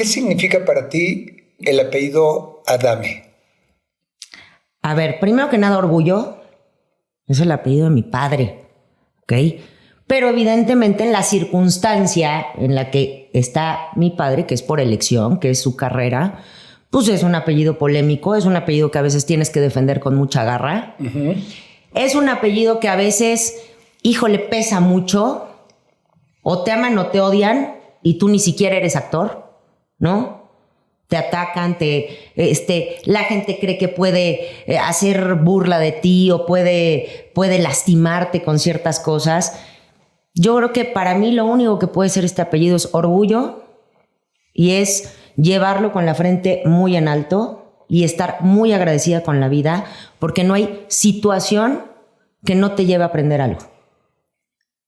¿qué significa para ti el apellido Adame? A ver, primero que nada, orgullo. Es el apellido de mi padre, ¿ok? Pero evidentemente en la circunstancia en la que está mi padre, que es por elección, que es su carrera, pues es un apellido polémico, es un apellido que a veces tienes que defender con mucha garra. Uh-huh. Es un apellido que a veces, híjole, pesa mucho. O te aman o te odian y tú ni siquiera eres actor, ¿no? Te atacan, la gente cree que puede hacer burla de ti o puede lastimarte con ciertas cosas. Yo creo que para mí lo único que puede ser este apellido es orgullo y es llevarlo con la frente muy en alto y estar muy agradecida con la vida porque no hay situación que no te lleve a aprender algo.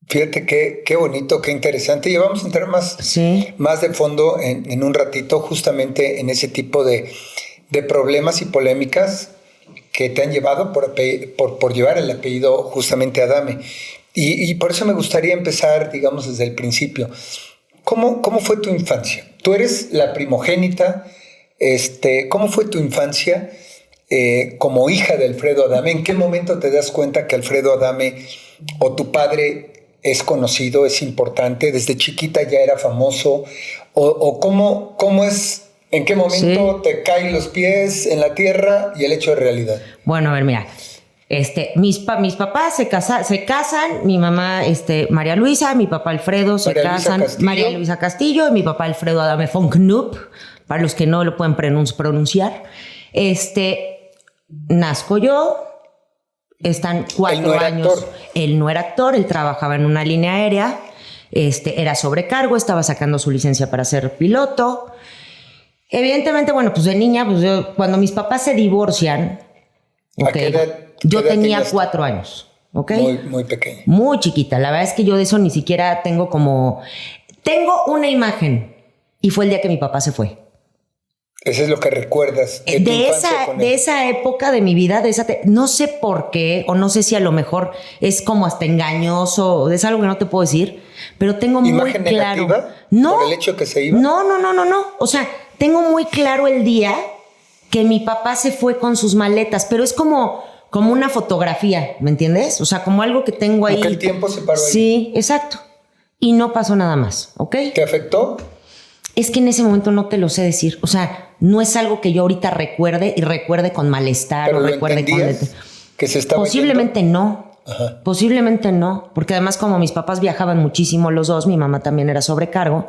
Fíjate qué bonito, qué interesante. Y vamos a entrar más de fondo en un ratito justamente en ese tipo de problemas y polémicas que te han llevado por llevar el apellido justamente Adame. Y por eso me gustaría empezar, digamos, desde el principio. ¿Cómo fue tu infancia? Tú eres la primogénita. ¿Cómo fue tu infancia como hija de Alfredo Adame? ¿En qué momento te das cuenta que Alfredo Adame o tu padre es conocido, es importante? ¿Desde chiquita ya era famoso? ¿O cómo es, en qué momento te caen los pies en la tierra y el hecho de realidad? Bueno, a ver, mira, mis papás se casan, mi mamá María Luisa, mi papá Alfredo se casan, María Luisa Castillo y mi papá Alfredo Adame von Knupp, para los que no lo pueden pronunciar. Nazco yo. Están 4 años. Él no era actor, él trabajaba en una línea aérea, era sobrecargo, estaba sacando su licencia para ser piloto. Evidentemente, bueno, pues de niña, pues cuando mis papás se divorcian, okay, yo tenía 4 años. Okay. Muy pequeña. Muy chiquita. La verdad es que yo de eso ni siquiera tengo una imagen y fue el día que mi papá se fue. Eso es lo que recuerdas de tu infancia con él. De esa época de mi vida, no sé por qué, o no sé si a lo mejor es como hasta engañoso, es algo que no te puedo decir, pero tengo muy claro. ¿Imagen negativa? No, ¿Por el hecho que se iba? No. O sea, tengo muy claro el día que mi papá se fue con sus maletas, pero es como una fotografía, ¿me entiendes? O sea, como algo que tengo ahí. Porque el tiempo se paró ahí. Sí, exacto. Y no pasó nada más, ¿ok? ¿Te afectó? Es que en ese momento no te lo sé decir. O sea, no es algo que yo ahorita recuerde con malestar. ¿Pero o lo recuerde entendías que se estaba Posiblemente yendo? No. Ajá. Posiblemente no. Porque además como mis papás viajaban muchísimo los dos, mi mamá también era sobrecargo,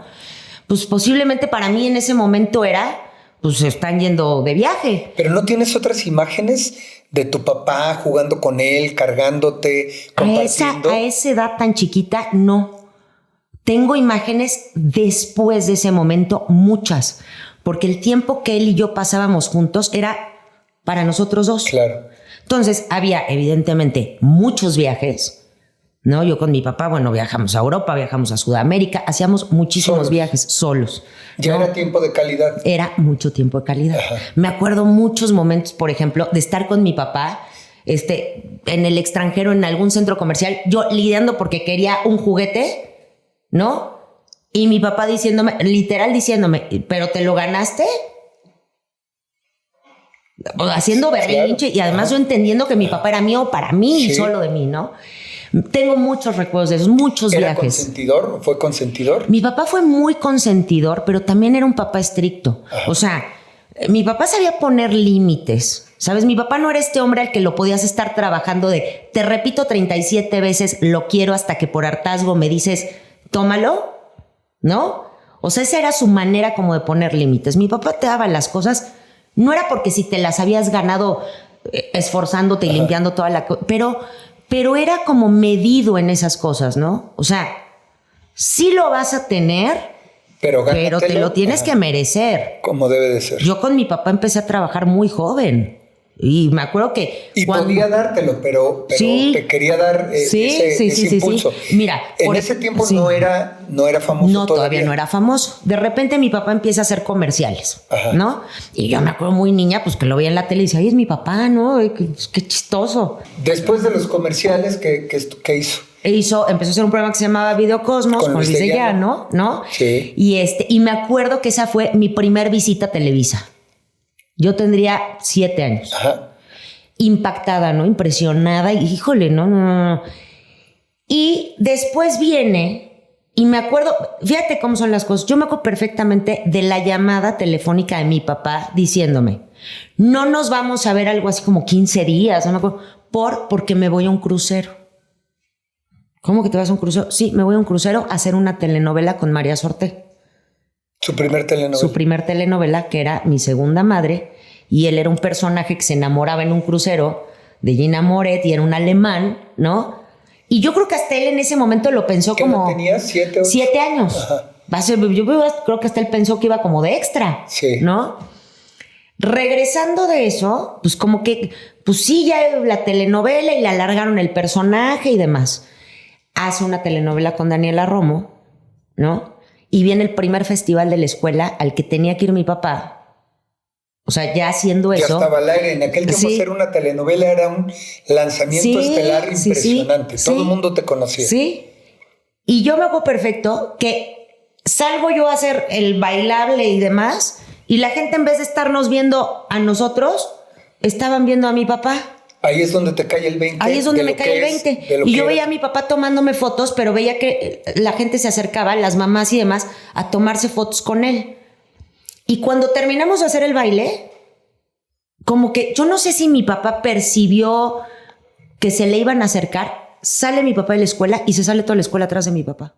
pues posiblemente para mí en ese momento era, pues se están yendo de viaje. ¿Pero no tienes otras imágenes de tu papá jugando con él, cargándote, compartiendo? A esa edad tan chiquita, no. Tengo imágenes después de ese momento, muchas, porque el tiempo que él y yo pasábamos juntos era para nosotros dos. Claro. Entonces, había evidentemente muchos viajes, ¿no? Yo con mi papá, bueno, viajamos a Europa, viajamos a Sudamérica, hacíamos muchísimos viajes solos. Ya, ¿no? Era tiempo de calidad. Era mucho tiempo de calidad. Ajá. Me acuerdo muchos momentos, por ejemplo, de estar con mi papá en el extranjero, en algún centro comercial, yo lidiando porque quería un juguete, ¿no? Y mi papá literal diciéndome, ¿pero te lo ganaste? Haciendo berrinche. Claro. Y además yo entendiendo que mi papá era mío para mí, solo de mí, ¿no? Tengo muchos recuerdos de esos, muchos viajes. ¿Era consentidor? ¿Fue consentidor? Mi papá fue muy consentidor, pero también era un papá estricto. Ajá. O sea, mi papá sabía poner límites, ¿sabes? Mi papá no era este hombre al que lo podías estar trabajando te repito 37 veces, lo quiero, hasta que por hartazgo me dices, tómalo, ¿no? O sea, esa era su manera como de poner límites. Mi papá te daba las cosas, no era porque si te las habías ganado esforzándote y limpiando toda la cosa, pero era como medido en esas cosas, ¿no? O sea, sí lo vas a tener, pero te lo tienes que merecer. Como debe de ser. Yo con mi papá empecé a trabajar muy joven. Y me acuerdo que... Y podía dártelo, pero te quería dar ese impulso. Sí. Mira, en ese tiempo no era famoso. No, todavía no era famoso. De repente mi papá empieza a hacer comerciales, ajá, ¿no? Y yo me acuerdo muy niña, pues que lo veía en la tele y decía, ay, es mi papá, ¿no? Qué chistoso. Después de los comerciales, ¿qué hizo? empezó a hacer un programa que se llamaba Videocosmos con Luis de Llano, ¿no? Sí. Y me acuerdo que esa fue mi primer visita a Televisa. Yo tendría 7 años. Ajá. Impactada, ¿no? Impresionada. Y híjole, no. Y después viene, y me acuerdo, fíjate cómo son las cosas. Yo me acuerdo perfectamente de la llamada telefónica de mi papá diciéndome, no nos vamos a ver algo así como 15 días, no me acuerdo, porque me voy a un crucero. ¿Cómo que te vas a un crucero? Sí, me voy a un crucero a hacer una telenovela con María Sorté. Su primer telenovela. Su primer telenovela, que era Mi Segunda Madre, y él era un personaje que se enamoraba en un crucero de Gina Moret y era un alemán, ¿no? Y yo creo que hasta él en ese momento lo pensó como... ¿Qué tenía? 7 años. Ajá. Yo creo que hasta él pensó que iba como de extra, sí. ¿no? Regresando de eso, pues como que, pues sí, ya la telenovela y le alargaron el personaje y demás. Hace una telenovela con Daniela Romo, ¿no? Y viene el primer festival de la escuela al que tenía que ir mi papá. O sea, ya haciendo eso. Ya estaba al aire. En aquel tiempo hacer una telenovela era un lanzamiento estelar impresionante. Todo el mundo te conocía. Sí. Y yo me acuerdo perfecto que salgo yo a hacer el bailable y demás, y la gente, en vez de estarnos viendo a nosotros, estaban viendo a mi papá. Ahí es donde te cae el 20. Ahí es donde me cae el 20. Y yo veía a mi papá tomándome fotos, pero veía que la gente se acercaba, las mamás y demás, a tomarse fotos con él. Y cuando terminamos de hacer el baile, como que yo no sé si mi papá percibió que se le iban a acercar, sale mi papá de la escuela y se sale toda la escuela atrás de mi papá.